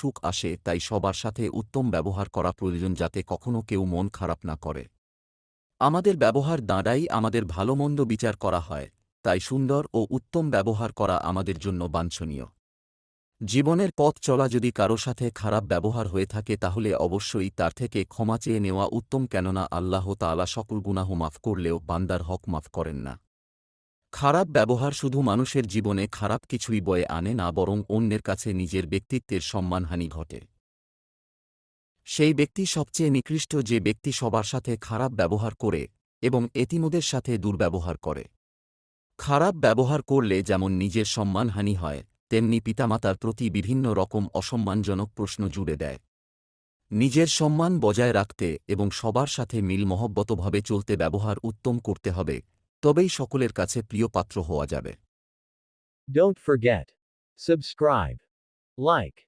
সুখ আসে, তাই সবার সাথে উত্তম ব্যবহার করা প্রয়োজন যাতে কখনো কেউ মন খারাপ না করে। আমাদের ব্যবহার দ্বারাই আমাদের ভালোমন্দ বিচার করা হয়, তাই সুন্দর ও উত্তম ব্যবহার করা আমাদের জন্য বাঞ্ছনীয়। জীবনের পথ চলা যদি কারো সাথে খারাপ ব্যবহার হয়ে থাকে তাহলে অবশ্যই তার থেকে ক্ষমা চেয়ে নেওয়া উত্তম, কেননা আল্লাহ তাআলা সকল গুনাহ মাফ করলেও বান্দার হক মাফ করেন না। খারাপ ব্যবহার শুধু মানুষের জীবনে খারাপ কিছুই বয়ে আনে না, বরং অন্যের কাছে নিজের ব্যক্তিত্বের সম্মানহানি ঘটে। সেই ব্যক্তি সবচেয়ে নিকৃষ্ট যে ব্যক্তি সবার সাথে খারাপ ব্যবহার করে এবং এতিমদের সাথে দুর্ব্যবহার করে। খারাপ ব্যবহার করলে যেমন নিজের সম্মানহানি হয়, তেমনি পিতামাতার প্রতি বিভিন্ন রকম অসম্মানজনক প্রশ্ন জুড়ে দেয়। নিজের সম্মান বজায় রাখতে এবং সবার সাথে মিল মহব্বতভাবে চলতে ব্যবহার উত্তম করতে হবে, তবেই সকলের কাছে প্রিয় পাত্র হওয়া যাবে। Don't forget. Subscribe. Like.